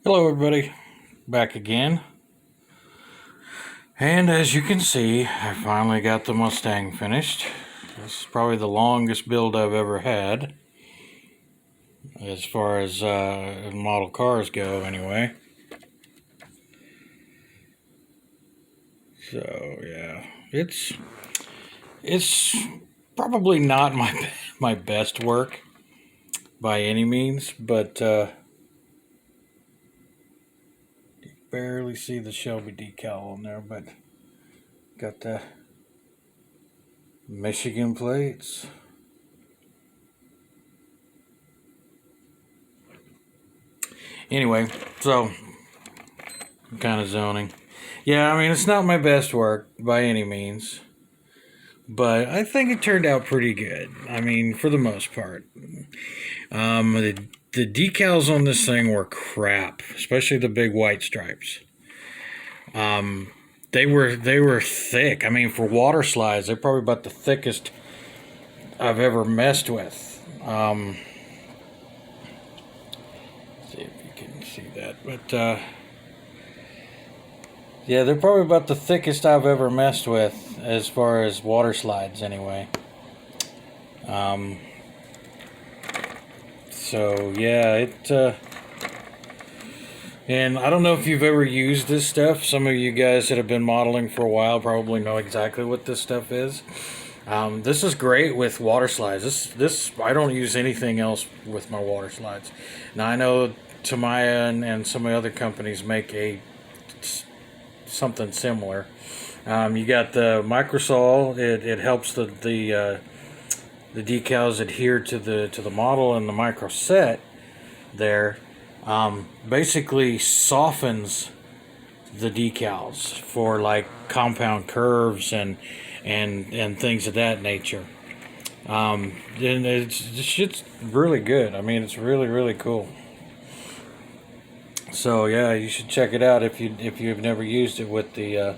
Hello everybody, back again. And as you can see, I finally got the Mustang finished. This is probably the longest build I've ever had, as far as model cars go anyway. So yeah, it's probably not my best work by any means, but you barely see the Shelby decal on there, but got the Michigan plates. Anyway, so I'm kind of zoning. Yeah, I mean, it's not my best work by any means, but I think it turned out pretty good. I mean, for the most part. The decals on this thing were crap, especially the big white stripes. They were thick. I mean, for water slides, they're probably about the thickest I've ever messed with. See if you can see that, but yeah, they're probably about the thickest I've ever messed with as far as water slides, anyway. So yeah, and I don't know if you've ever used this stuff. Some of you guys that have been modeling for a while probably know exactly what this stuff is. This is great with water slides. This I don't use anything else with my water slides. Now I know Tamiya and some of the other companies make something similar. You got the microsol. It helps the decals adhere to the model, and the microset there basically softens the decals for like compound curves and things of that nature. And it's really good. I mean, it's really cool. So yeah, you should check it out if you've never used it with the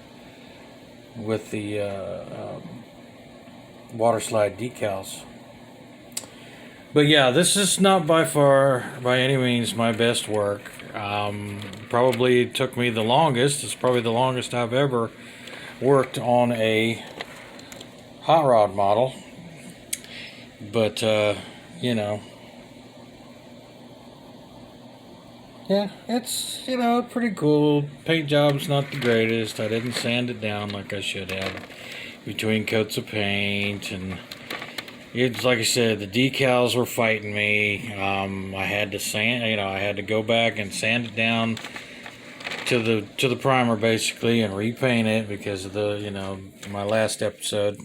water slide decals. But yeah, this is not by any means my best work. Probably took me the longest. It's probably the longest I've ever worked on a hot rod model. But you know, yeah, it's pretty cool. Paint job's not the greatest. I didn't sand it down like I should have between coats of paint, and it's like I said, the decals were fighting me. I had to sand, I had to go back and sand it down to the primer basically and repaint it because of my last episode.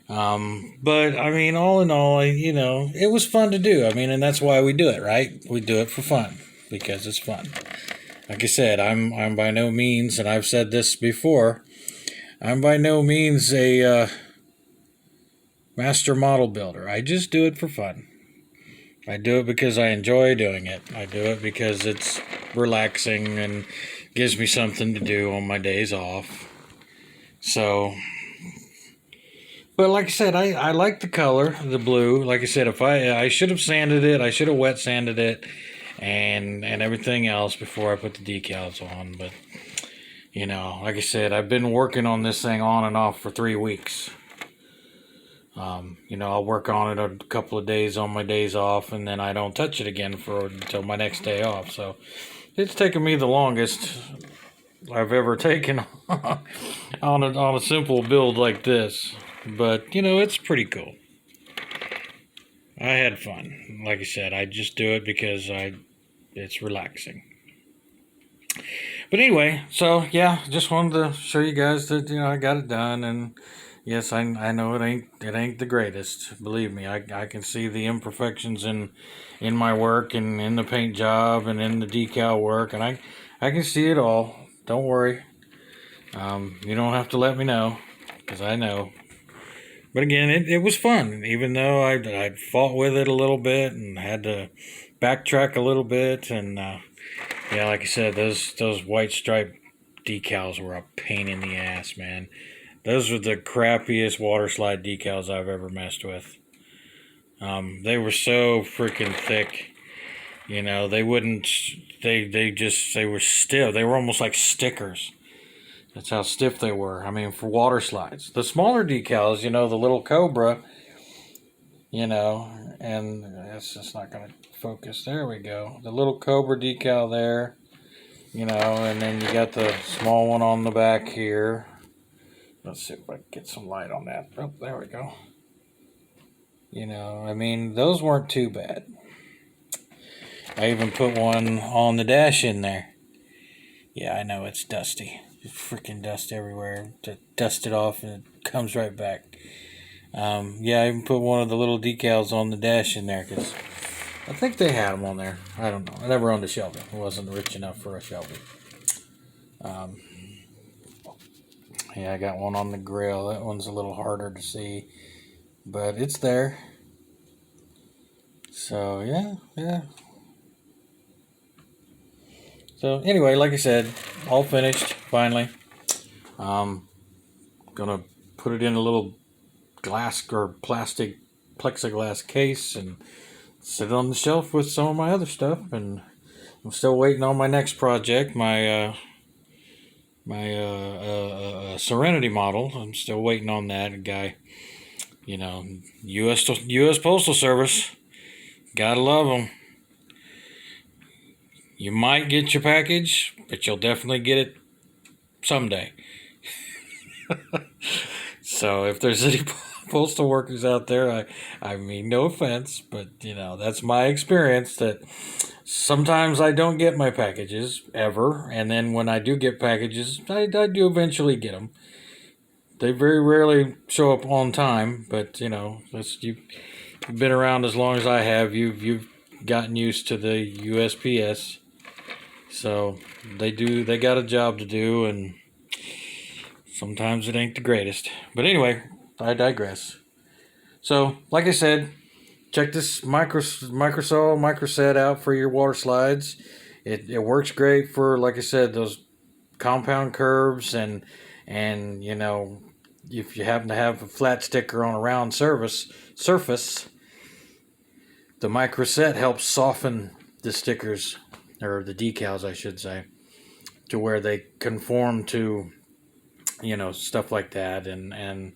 But I mean, all in all, it was fun to do. I mean, and that's why we do it, right? We do it for fun because it's fun. Like I said, I'm by no means, and I've said this before, I'm by no means a master model builder. I just do it for fun. I do it because I enjoy doing it. I do it because it's relaxing and gives me something to do on my days off. So, but like I said, I like the color, the blue. Like I said, if I should have sanded it, I should have wet sanded it and everything else before I put the decals on. But like I said, I've been working on this thing on and off for 3 weeks. I'll work on it a couple of days on my days off, and then I don't touch it again until my next day off. So it's taken me the longest I've ever taken on a simple build like this. But it's pretty cool. I had fun. Like I said, I just do it because it's relaxing. But anyway, so yeah, just wanted to show you guys that I got it done, and yes, I know it ain't the greatest. Believe me, I can see the imperfections in my work and in the paint job and in the decal work, and I can see it all. Don't worry. You don't have to let me know, because I know. But again, it was fun, even though I'd fought with it a little bit and had to backtrack a little bit, and yeah, like I said, those white stripe decals were a pain in the ass, man. Those were the crappiest water slide decals I've ever messed with. They were so freaking thick. You know, they wouldn't. They were stiff. They were almost like stickers. That's how stiff they were. I mean, for water slides. The smaller decals, you know, the little Cobra, you know, and it's just not going to focus. There we go. The little Cobra decal there, you know, and then you got the small one on the back here. Let's see if I can get some light on that. Oh, there we go. You know, I mean, those weren't too bad. I even put one on the dash in there. Yeah, I know it's dusty. It's freaking dust everywhere. To dust it off and it comes right back. Yeah, I even put one of the little decals on the dash in there because I think they had them on there. I don't know. I never owned a Shelby. I wasn't rich enough for a Shelby. Yeah, I got one on the grill. That one's a little harder to see, but it's there. So yeah. So anyway, like I said, all finished finally. Gonna put it in a little glass or plastic plexiglass case and sit it on the shelf with some of my other stuff. And I'm still waiting on my next project, my Serenity model. I'm still waiting on that. A guy, you know, U.S. Postal Service. Gotta love them. You might get your package, but you'll definitely get it someday. So if there's any postal workers out there, I mean no offense, but you know, that's my experience that sometimes I don't get my packages ever, and then when I do get packages, I do eventually get them. They very rarely show up on time, but you know, you've been around as long as I have. You've gotten used to the USPS. So they got a job to do, and sometimes it ain't the greatest. But anyway, I digress. So, like I said, check this microset out for your water slides. It works great for, like I said, those compound curves, and you know, if you happen to have a flat sticker on a round surface, the microset helps soften the stickers, or the decals, I should say, to where they conform to, you know, stuff like that, and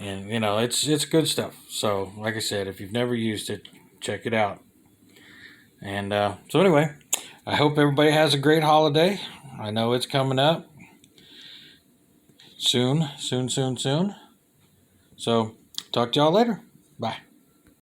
you know, it's good stuff. So, like I said, if you've never used it, check it out. And so anyway, I hope everybody has a great holiday. I know it's coming up soon. So, talk to y'all later. Bye.